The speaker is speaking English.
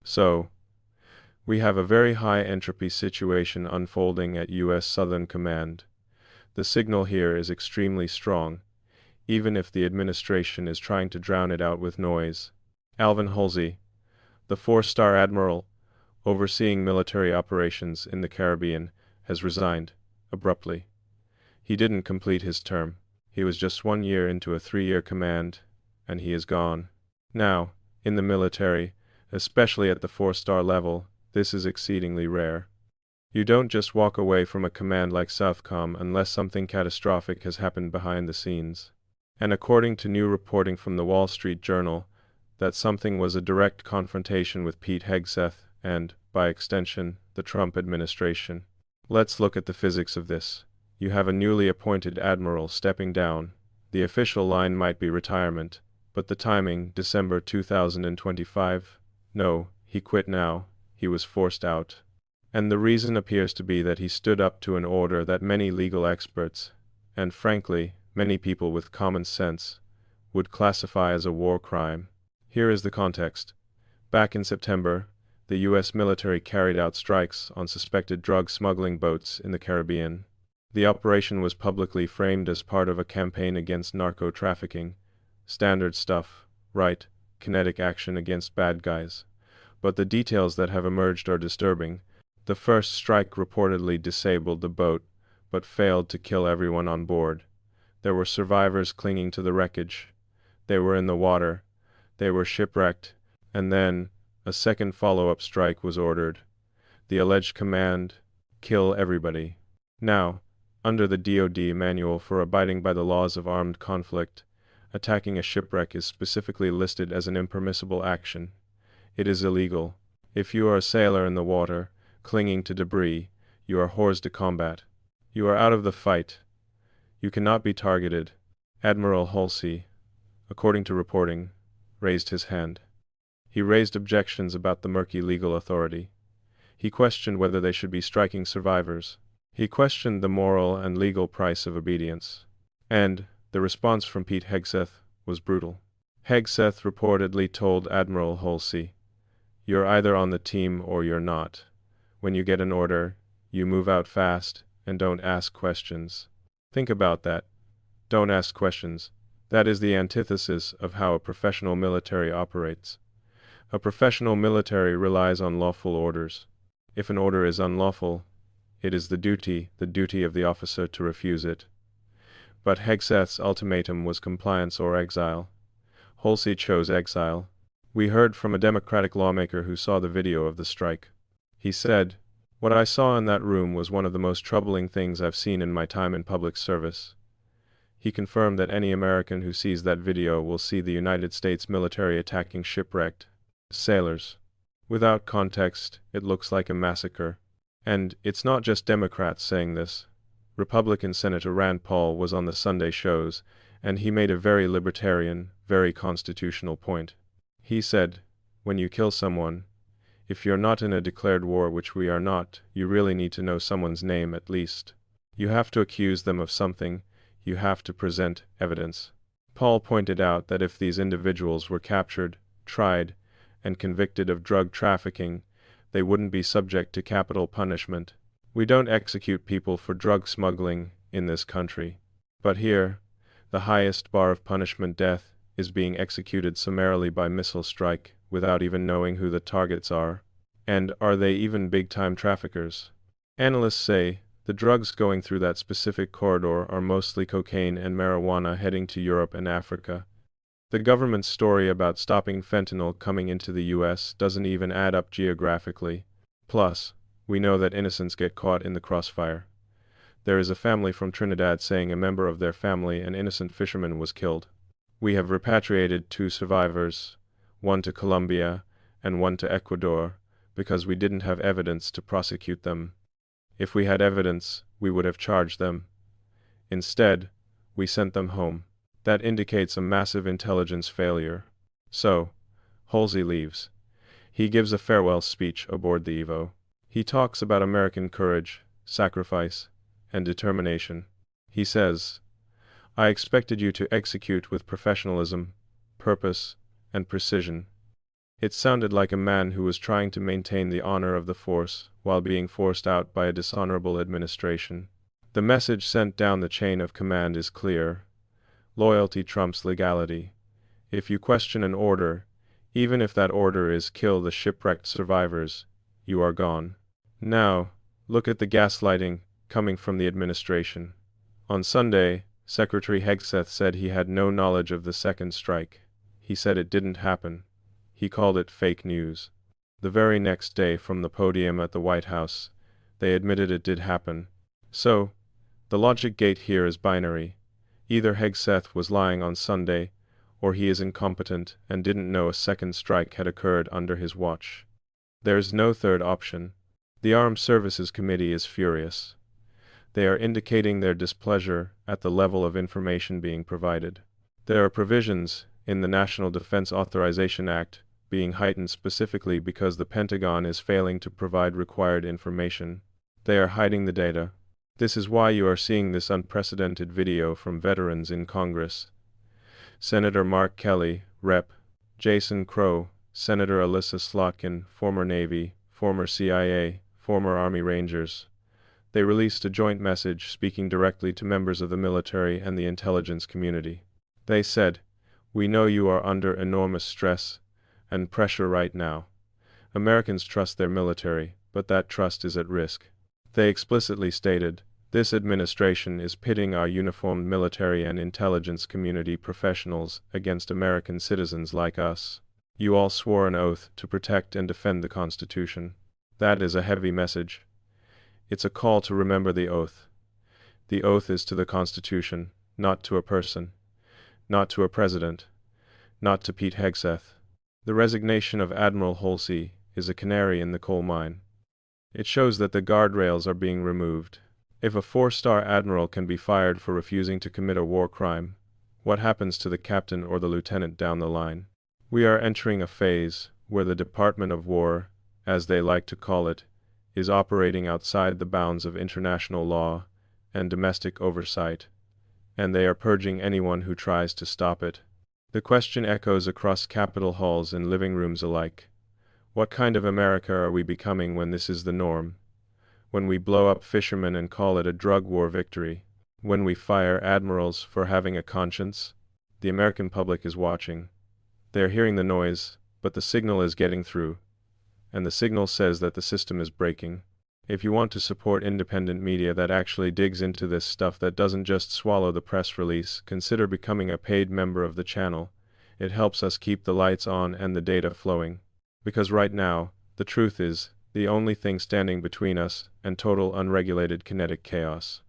So, we have a very high entropy situation unfolding at U.S. Southern Command. The signal here is extremely strong, even if the administration is trying to drown it out with noise. Alvin Halsey, the four-star admiral overseeing military operations in the Caribbean, has resigned abruptly. He didn't complete his term. He was just 1 year into a 3-year command, and he is gone. Now, in the military, especially at the 4-star level, this is exceedingly rare. You don't just walk away from a command like Southcom unless something catastrophic has happened behind the scenes. And according to new reporting from the Wall Street Journal, that something was a direct confrontation with Pete Hegseth and, by extension, the Trump administration. Let's look at the physics of this. You have a newly appointed admiral stepping down. The official line might be retirement, but the timing, December 2025? No, he quit now. He was forced out. And the reason appears to be that he stood up to an order that many legal experts, and frankly, many people with common sense, would classify as a war crime. Here is the context. Back in September, the U.S. military carried out strikes on suspected drug smuggling boats in the Caribbean. The operation was publicly framed as part of a campaign against narco-trafficking. Standard stuff, right? Kinetic action against bad guys. But the details that have emerged are disturbing. The first strike reportedly disabled the boat, but failed to kill everyone on board. There were survivors clinging to the wreckage. They were in the water. They were shipwrecked. And then, a second follow-up strike was ordered. The alleged command, kill everybody. Now, under the DoD manual for abiding by the laws of armed conflict, attacking a shipwreck is specifically listed as an impermissible action. It is illegal. If you are a sailor in the water, clinging to debris, you are hors de combat. You are out of the fight. You cannot be targeted. Admiral Halsey, according to reporting, raised his hand. He raised objections about the murky legal authority. He questioned whether they should be striking survivors. He questioned the moral and legal price of obedience. And the response from Pete Hegseth was brutal. Hegseth reportedly told Admiral Halsey, "You're either on the team or you're not. When you get an order, you move out fast and don't ask questions." Think about that. Don't ask questions. That is the antithesis of how a professional military operates. A professional military relies on lawful orders. If an order is unlawful, it is the duty of the officer to refuse it. But Hegseth's ultimatum was compliance or exile. Halsey chose exile. We heard from a Democratic lawmaker who saw the video of the strike. He said, "What I saw in that room was one of the most troubling things I've seen in my time in public service." He confirmed that any American who sees that video will see the United States military attacking shipwrecked sailors. Without context, it looks like a massacre. And it's not just Democrats saying this. Republican Senator Rand Paul was on the Sunday shows, and he made a very libertarian, very constitutional point. He said, when you kill someone, if you're not in a declared war, which we are not, you really need to know someone's name at least. You have to accuse them of something. You have to present evidence. Paul pointed out that if these individuals were captured, tried, and convicted of drug trafficking, they wouldn't be subject to capital punishment. We don't execute people for drug smuggling in this country. But here, the highest bar of punishment, death, is being executed summarily by missile strike without even knowing who the targets are. And are they even big-time traffickers? Analysts say the drugs going through that specific corridor are mostly cocaine and marijuana heading to Europe and Africa. The government's story about stopping fentanyl coming into the U.S. doesn't even add up geographically. Plus, we know that innocents get caught in the crossfire. There is a family from Trinidad saying a member of their family, an innocent fisherman, was killed. We have repatriated 2 survivors, one to Colombia and one to Ecuador, because we didn't have evidence to prosecute them. If we had evidence, we would have charged them. Instead, we sent them home. That indicates a massive intelligence failure. So, Halsey leaves. He gives a farewell speech aboard the Evo. He talks about American courage, sacrifice, and determination. He says, "I expected you to execute with professionalism, purpose, and precision. It sounded like a man who was trying to maintain the honor of the force while being forced out by a dishonorable administration. The message sent down the chain of command is clear. Loyalty trumps legality. If you question an order, even if that order is kill the shipwrecked survivors, you are gone. Now, look at the gaslighting coming from the administration. On Sunday, Secretary Hegseth said he had no knowledge of the second strike. He said it didn't happen. He called it fake news. The very next day, from the podium at the White House, they admitted it did happen. So, the logic gate here is binary. Either Hegseth was lying on Sunday, or he is incompetent and didn't know a second strike had occurred under his watch. There's no third option. The Armed Services Committee is furious. They are indicating their displeasure at the level of information being provided. There are provisions in the National Defense Authorization Act being heightened specifically because the Pentagon is failing to provide required information. They are hiding the data. This is why you are seeing this unprecedented video from veterans in Congress. Senator Mark Kelly, Rep. Jason Crow, Senator Alyssa Slotkin, former Navy, former CIA, former Army Rangers. They released a joint message speaking directly to members of the military and the intelligence community. They said, "We know you are under enormous stress and pressure right now. Americans trust their military, but that trust is at risk." They explicitly stated, "This administration is pitting our uniformed military and intelligence community professionals against American citizens like us. You all swore an oath to protect and defend the Constitution." That is a heavy message. It's a call to remember the oath. The oath is to the Constitution, not to a person, not to a president, not to Pete Hegseth. The resignation of Admiral Halsey is a canary in the coal mine. It shows that the guardrails are being removed. If a four-star admiral can be fired for refusing to commit a war crime, what happens to the captain or the lieutenant down the line? We are entering a phase where the Department of War, as they like to call it, is operating outside the bounds of international law and domestic oversight, and they are purging anyone who tries to stop it. The question echoes across Capitol halls and living rooms alike. What kind of America are we becoming when this is the norm? When we blow up fishermen and call it a drug war victory? When we fire admirals for having a conscience? The American public is watching. They are hearing the noise, but the signal is getting through. And the signal says that the system is breaking. If you want to support independent media that actually digs into this stuff, that doesn't just swallow the press release, consider becoming a paid member of the channel. It helps us keep the lights on and the data flowing. Because right now, the truth is, the only thing standing between us and total unregulated kinetic chaos.